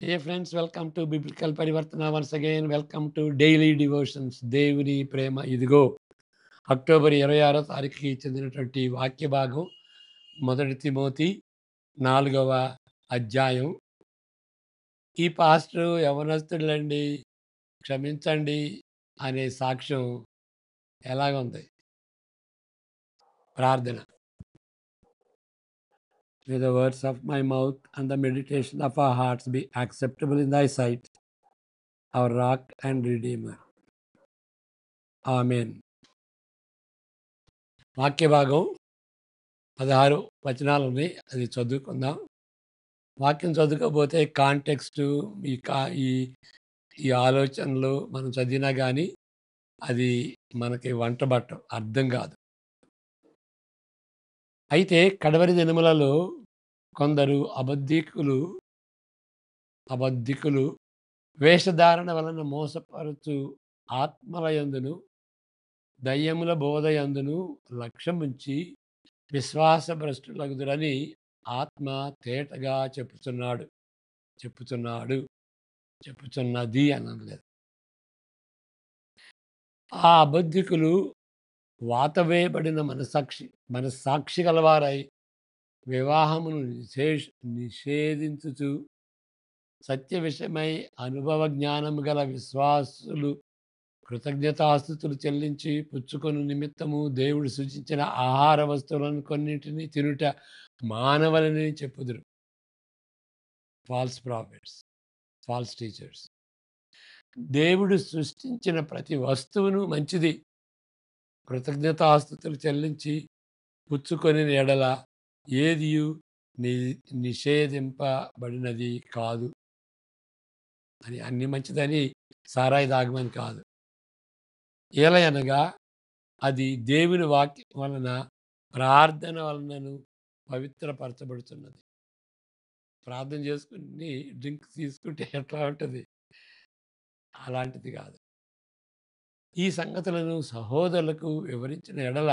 Hey friends, welcome to Biblical Parivartana. Once again, welcome to Daily Devotions. దేవుని ప్రేమ ఇదిగో October 26వ తారీఖుకి చెందినటువంటి వాక్య భాగం మొదటి తిమోతి 4వ అధ్యాయం. ఈ పాస్టర్ యవనస్తులండి క్షమించండి అనే సాక్ష్యం ఎలాగుంది? ప్రార్థన. May the words of my mouth and the meditation of our hearts be acceptable in thy sight, our rock and redeemer. Amen. వాక్య భాగం 16 వచనాలున్నాయి. అది చదువుకుందాం. వాక్యం చదువుకోకపోతే కాంటెక్స్టు ఈ కా ఈ ఈ ఆలోచనలు మనం చదివినా గానీ, అది మనకి వంటబట్టం. అర్థం కాదు. అయితే కడవరి దినములలో కొందరు అబద్ధికులు వేషధారణ వలన మోసపరచు ఆత్మల యందును, దయ్యముల బోధ యందును లక్ష్యముంచి విశ్వాసభ్రష్టులగుదురని ఆత్మ తేటగా చెప్పుచున్నది అనలేదు. ఆ అబద్ధికులు వాతవేయబడిన మనస్సాక్షి గలవారై వివాహమును నిషేధించుచు సత్య విషయమై అనుభవ జ్ఞానము గల విశ్వాసులు కృతజ్ఞతాస్తుతులు చెల్లించి పుచ్చుకొను నిమిత్తము దేవుడు సూచించిన ఆహార వస్తువులను కొన్నింటిని తినుట మానవలని చెప్పుదురు. False prophets, false teachers. దేవుడు సృష్టించిన ప్రతి వస్తువును మంచిది, కృతజ్ఞతాస్తుతులు చెల్లించి పుచ్చుకొని ఎడల ఏదియు నిషేధింపబడినది కాదు అని. అన్ని మంచిదని సారాయి దాగమని కాదు. ఏలయనగా అది దేవుని వాక్యం వలన, ప్రార్థన వలనను పవిత్రపరచబడుతున్నది. ప్రార్థన చేసుకుని డ్రింక్ తీసుకుంటే ఎట్లా ఉంటుంది? అలాంటిది కాదు. ఈ సంగతులను సహోదరులకు వివరించిన ఎడల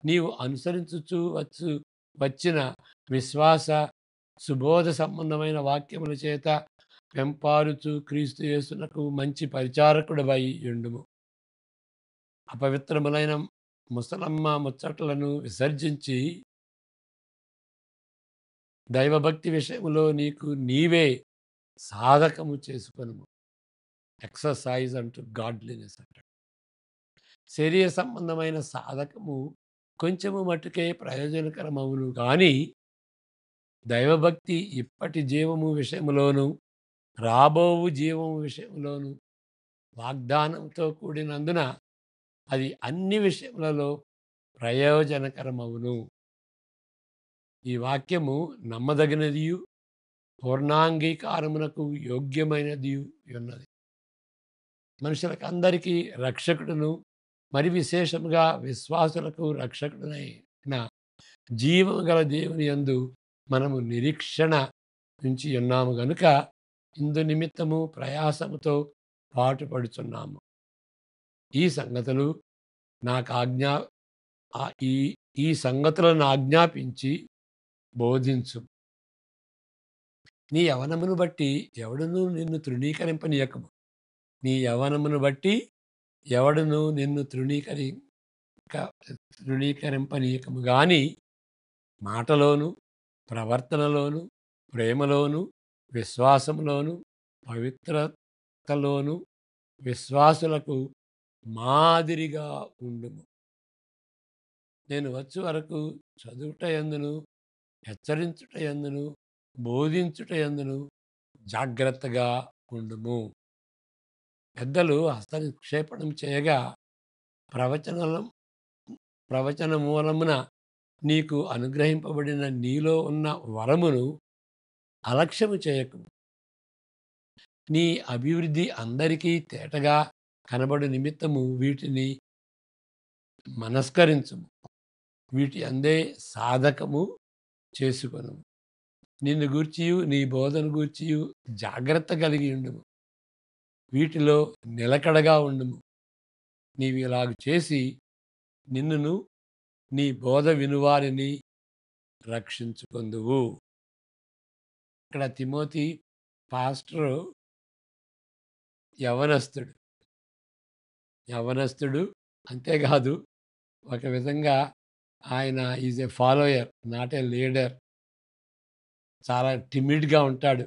నీవు అనుసరించుచు వచ్చిన విశ్వాస సుబోధ సంబంధమైన వాక్యముల చేత పెంపారుచు క్రీస్తు యేసునకు మంచి పరిచారకుడవై యుండుము. అపవిత్రములైన ముసలమ్మ ముచ్చట్లను విసర్జించి దైవభక్తి విషయములో నీకు నీవే సాధకము చేసుకొనుము. ఎక్సర్సైజ్ అంటూ గాడ్లీనెస్ అంటాడు. శరీర సంబంధమైన సాధకము కొంచెము మట్టుకే ప్రయోజనకరమవును కానీ దైవభక్తి ఇప్పటి జీవము విషయములోను రాబోవు జీవము విషయములోను వాగ్దానంతో కూడినందున అది అన్ని విషయములలో ప్రయోజనకరమవును. ఈ వాక్యము నమ్మదగినదియు పూర్ణాంగీకారమునకు యోగ్యమైనది ఉన్నది. మనుషులకు అందరికీ రక్షకుడును, మరి విశేషముగా విశ్వాసులకు రక్షకుడునైన జీవము గల దేవుని యందు మనము నిరీక్షణ నుంచి ఉన్నాము గనుక ఇందు నిమిత్తము ప్రయాసముతో పాటుపడుచున్నాము. ఈ సంగతులు ఈ సంగతులను ఆజ్ఞాపించి బోధించు. నీ యవనమును బట్టి ఎవడునూ నిన్ను తృణీకరింపనీయకము. నీ యవనమును బట్టి ఎవడునూ నిన్ను తృణీకరింపనీయకము గాని మాటలోను, ప్రవర్తనలోను, ప్రేమలోను, విశ్వాసములోను, పవిత్రతలోను విశ్వాసులకు మాదిరిగా ఉండుము. నేను వచ్చు వరకు చదువుట యందును, హెచ్చరించుట యందును, బోధించుట యందును జాగ్రత్తగా ఉండుము. పెద్దలు హస్తనిక్షేపణం చేయగా ప్రవచన మూలమున నీకు అనుగ్రహింపబడిన నీలో ఉన్న వరమును అలక్ష్యము చేయకము. నీ అభివృద్ధి అందరికీ తేటగా కనబడు నిమిత్తము వీటిని మనస్కరించుము. వీటి అందే సాధకము చేసుకొను. నిన్ను గూర్చియు నీ బోధను గూర్చియు జాగ్రత్త కలిగి ఉండుము. వీటిలో నిలకడగా ఉండుము. నీవు ఇలాగ చేసి నిన్నును నీ బోధ వినువారిని రక్షించుకొందువు. ఇక్కడ తిమోతి పాస్టరు యవ్వనస్తుడు. యవ్వనస్తుడు అంతేకాదు ఒక విధంగా ఆయన is a follower. Not a leader. చాలా టిమిడ్‌గా ఉంటాడు.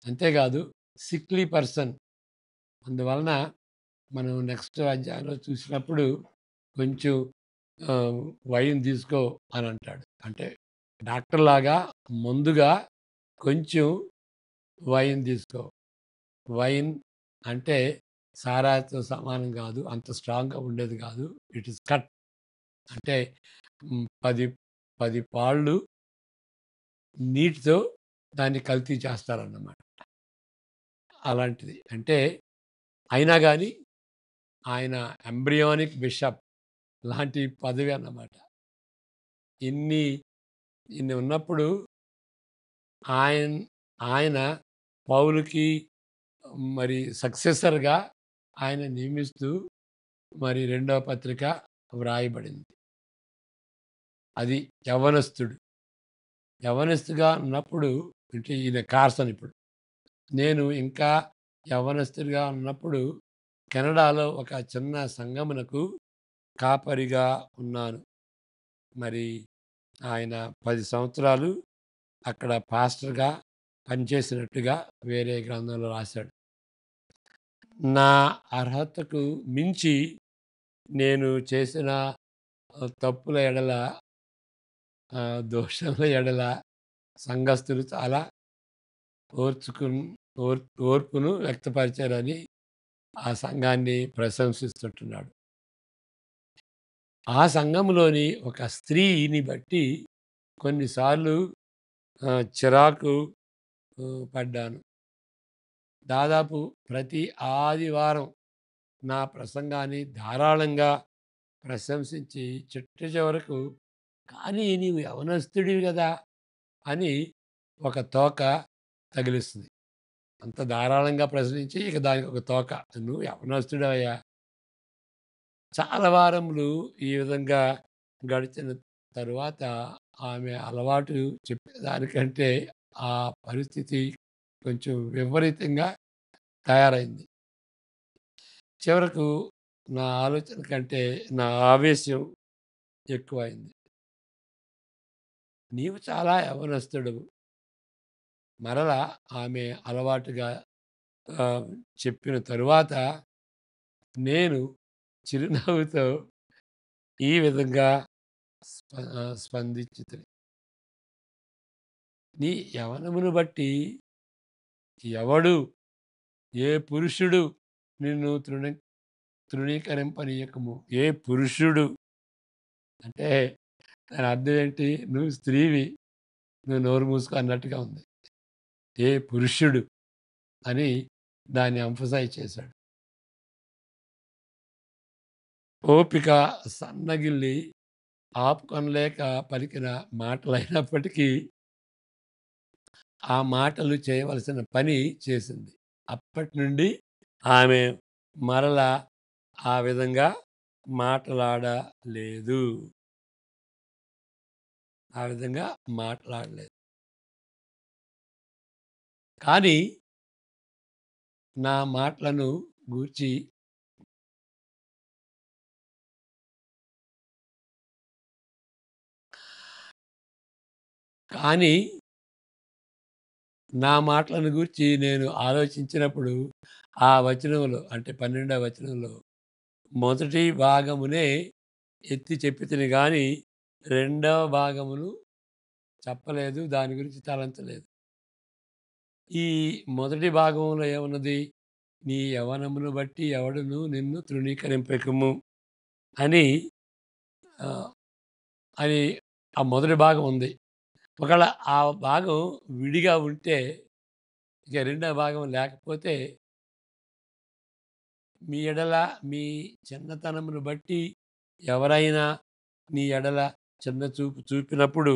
అంతేకాదు సిక్లీ పర్సన్. అందువలన మనం నెక్స్ట్ అధ్యాయంలో చూసినప్పుడు కొంచెం ఆహ్, వైన్ తీసుకో అని అంటాడు. అంటే డాక్టర్‌లాగా ముందుగా కొంచెం వైన్ తీసుకో. వైన్ అంటే సారాతో సమానం కాదు. అంత స్ట్రాంగ్‌గా ఉండేది కాదు. It is cut. అంటే 10, 10 పాళ్ళు నీటితో దాన్ని కల్తీ చేస్తారన్నమాట. అలాంటిది. అంటే అయినా గాని ఆయన ఎంబ్రియోనిక్ బిషప్ లాంటి పదవి అన్నమాట. ఇన్ని ఇన్ని ఉన్నప్పుడు ఆయన ఆయన పౌలుకి మరి సక్సెసర్‌గా ఆయన నియమిస్తూ మరి రెండవ పత్రిక వ్రాయబడింది. అది యవ్వనస్తుడు. యవ్వనస్తుగా ఉన్నప్పుడు అంటే ఈయన కార్సన్ ఇప్పుడు. నేను ఇంకా యవ్వనస్తుడిగా ఉన్నప్పుడు కెనడాలో ఒక చిన్న సంఘమునకు కాపరిగా ఉన్నాను. మరి ఆయన 10 సంవత్సరాలు అక్కడ పాస్టర్‌గా పనిచేసినట్టుగా వేరే గ్రంథంలో రాశాడు. నా అర్హతకు మించి నేను చేసిన తప్పుల ఎడల దోషముల ఎడల సంఘస్థులు చాలా ఓర్చుకున్ ఓర్ ఓర్పును వ్యక్తపరిచారని ఆ సంఘాన్ని ప్రశంసిస్తుంటున్నాడు. ఆ సంఘంలోని ఒక స్త్రీని బట్టి కొన్నిసార్లు చిరాకు పడ్డాను. దాదాపు ప్రతి ఆదివారం నా ప్రసంగాన్ని ధారాళంగా ప్రశంసించి చిట్ట చివరకు కానీ నీవు యవనస్తుడివి గదా! అని ఒక తోక తగిలిస్తుంది. అంత ధారాళంగా ప్రశ్నించి ఇక దానికి ఒక తోక. నువ్వు యవనస్తుడివయ్యా! చాలా వారములు ఈ విధంగా గడిచిన తరువాత ఆమె అలవాటు చెప్పేదానికంటే ఆ పరిస్థితి కొంచెం విపరీతంగా తయారైంది. చివరకు నా ఆలోచన కంటే నా ఆవేశం ఎక్కువైంది. నీవు చాలా యవ్వనస్తుడవు. మరలా ఆమె అలవాటుగా ఆహ్, చెప్పిన తరువాత నేను చిరునవ్వుతో ఈ విధంగా స్పందించితిని. నీ యవ్వనమును బట్టి ఎవడు, ఏ పురుషుడు నిన్ను తృణీకరింపనీయకము. ఏ పురుషుడు అంటే దాని అర్థం ఏంటి? నువ్వు స్త్రీవి. నువ్వు నోరు మూసుకో అన్నట్టుగా ఉంది. ఏ పురుషుడు అని దాన్ని ఎంఫసైజ్ చేశాడు. ఓపిక సన్నగిల్లి ఆపుకొనలేక పలికిన మాటలైనప్పటికీ ఆ మాటలు చేయవలసిన పని చేసింది. అప్పటినుండి ఆమె మరలా ఆ విధంగా మాట్లాడలేదు. ఆ విధంగా మాట్లాడలేదు. కానీ నా మాటలను గూర్చి కానీ నా మాటలను గూర్చి నేను ఆలోచించినప్పుడు ఆ వచనంలో అంటే 12వ వచనంలో మొదటి భాగమునే ఎత్తి చెప్పితిని గానీ, రెండవ భాగమును చెప్పలేదు. దాని గురించి తలంచలేదు. ఈ మొదటి భాగంలో ఏమున్నది? నీ యవ్వనమును బట్టి ఎవడును నిన్ను తృణీకరింపకము అని ఆహ్, అని ఆ మొదటి భాగం ఉంది. ఒకవేళ ఆ భాగం విడిగా ఉంటే, ఇక రెండో భాగం లేకపోతే, మీ ఎడల మీ చిన్నతనమును బట్టి ఎవరైనా నీ ఎడల చిన్న చూపు చూపినప్పుడు,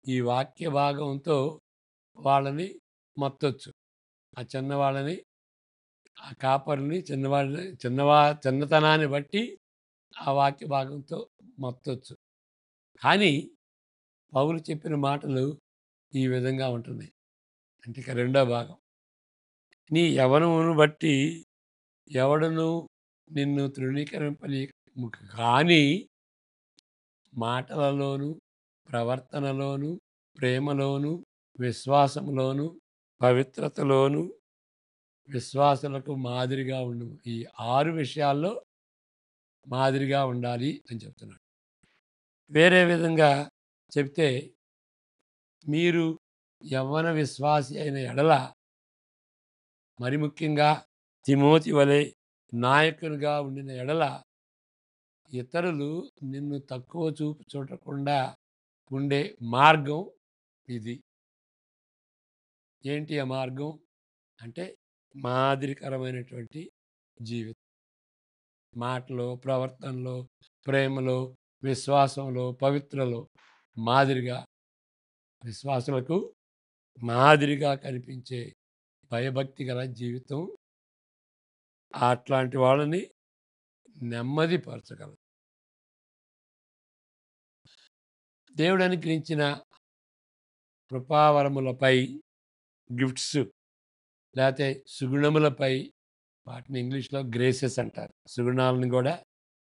ఈ వాక్య భాగంతో వాళ్ళని మత్తొచ్చు. ఆ చిన్నవాళ్ళని, ఆ కాపరిని చిన్నవాడిని చిన్నతనాన్ని బట్టి ఆ వాక్య భాగంతో మత్తొచ్చు. కానీ పౌలు చెప్పిన మాటలు ఈ విధంగా ఉంటున్నాయి. అంటే ఇక రెండో భాగం. నీ యవ్వనమును బట్టి ఎవడును నిన్ను తృణీకరింపనీకు కానీ మాటలలోను, ప్రవర్తనలోను, ప్రేమలోను, విశ్వాసములోను, పవిత్రతలోను విశ్వాసులకు మాదిరిగా ఉండుము. ఈ 6 విషయాల్లో మాదిరిగా ఉండాలి అని చెప్తున్నాడు. వేరే విధంగా చెప్తే మీరు యవ్వన విశ్వాసి అయిన ఎడల మరి ముఖ్యంగా తిమోతి వలె నాయకునిగా ఉండిన ఎడల ఇతరులు నిన్ను తక్కువ చూపు చూడకుండా ఉండే మార్గం ఇది. ఏంటి ఆ మార్గం? అంటే మాదిరికరమైనటువంటి జీవితం. మాటలో, ప్రవర్తనలో, ప్రేమలో, విశ్వాసంలో, పవిత్రలో మాదిరిగా విశ్వాసులకు మాదిరిగా కనిపించే భయభక్తి గల జీవితం అట్లాంటి వాళ్ళని నెమ్మదిపరచగలదు. దేవుడు అనుగ్రహించిన కృపావరములపై గిఫ్ట్స్ లేకపోతే సుగుణములపై వాటిని ఇంగ్లీష్‌లో గ్రేసెస్ అంటారు. సుగుణాలను కూడా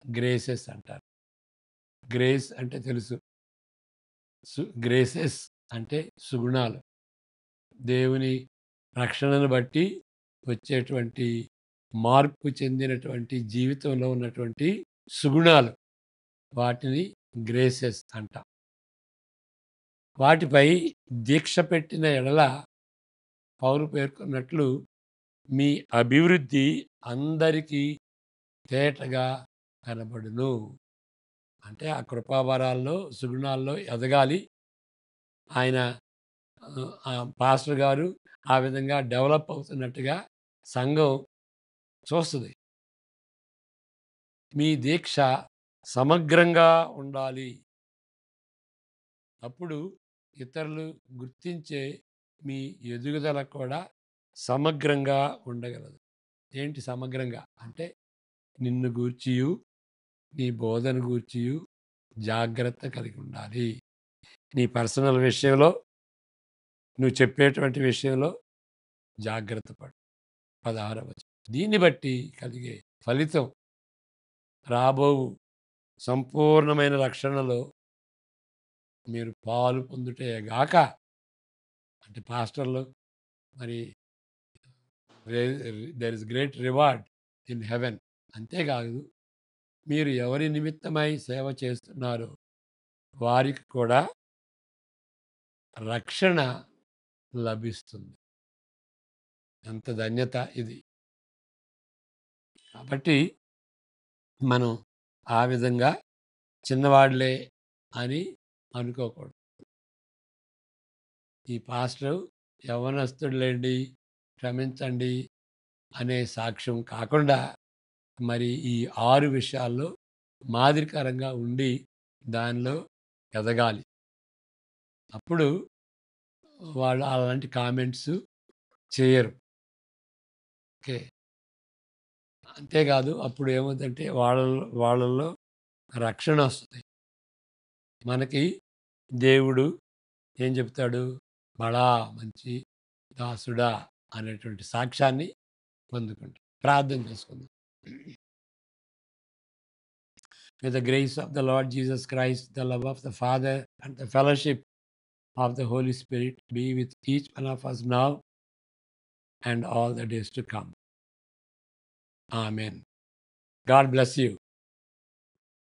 గ్రేసెస్ అంటారు. గ్రేస్ అంటే తెలుసు. గ్రేసెస్ అంటే సుగుణాలు. దేవుని రక్షణను బట్టి వచ్చేటువంటి మార్పు చెందినటువంటి జీవితంలో ఉన్నటువంటి సుగుణాలు. వాటిని గ్రేసెస్ అంటాం. వాటిపై దీక్ష పెట్టిన ఎడల పౌలు పేర్కొన్నట్లు మీ అభివృద్ధి అందరికీ తేటగా కనబడును. అంటే ఆ కృపావరాల్లో, సుగుణాల్లో ఎదగాలి. ఆయన పాస్టర్ గారు ఆ విధంగా డెవలప్ అవుతున్నట్టుగా సంఘం చూస్తది. మీ దీక్ష సమగ్రంగా ఉండాలి. అప్పుడు ఇతరులు గుర్తించే మీ ఎదుగుదల కూడా సమగ్రంగా ఉండగలదు. ఏంటి సమగ్రంగా? అంటే నిన్ను గూర్చియు, నీ బోధన గూర్చియు జాగ్రత్త కలిగి ఉండాలి. నీ పర్సనల్ విషయంలో, నువ్వు చెప్పేటువంటి విషయంలో జాగ్రత్త పడు. 16వ వచనం. దీన్ని బట్టి కలిగే ఫలితం రాబోవు సంపూర్ణమైన రక్షణలో మీరు పాలు పొందుటే గాక, అంటే పాస్టర్లు మరి there is great reward in heaven. అంతేకాదు మీరు ఎవరి నిమిత్తమై సేవ చేస్తున్నారో వారికి కూడా రక్షణ లభిస్తుంది. ఎంత ధన్యత ఇది. కాబట్టి మనం ఆ విధంగా చిన్నవాళ్లే అని అనుకోకూడదు. ఈ పాస్టర్ యవ్వనస్తుడులేండి, క్షమించండి అనే సాక్ష్యం కాకుండా మరి ఈ 6 విషయాల్లో మాదిరికరంగా ఉండి దానిలో ఎదగాలి. అప్పుడు వాళ్ళు అలాంటి కామెంట్స్ చేయరు. ఓకే. అంతేకాదు అప్పుడు ఏమవుతుందంటే వాళ్ళల్లో రక్షణ వస్తుంది. మనకి దేవుడు ఏం చెప్తాడు? బడా మంచి దాసుడా అనేటువంటి సాక్ష్యాన్ని పొందుకుంటాం. ప్రార్థన చేసుకుందాం. May the grace of the Lord Jesus Christ, the love of the Father, and the fellowship of the Holy Spirit be with each one of us now and all the days to come. Amen. God bless you.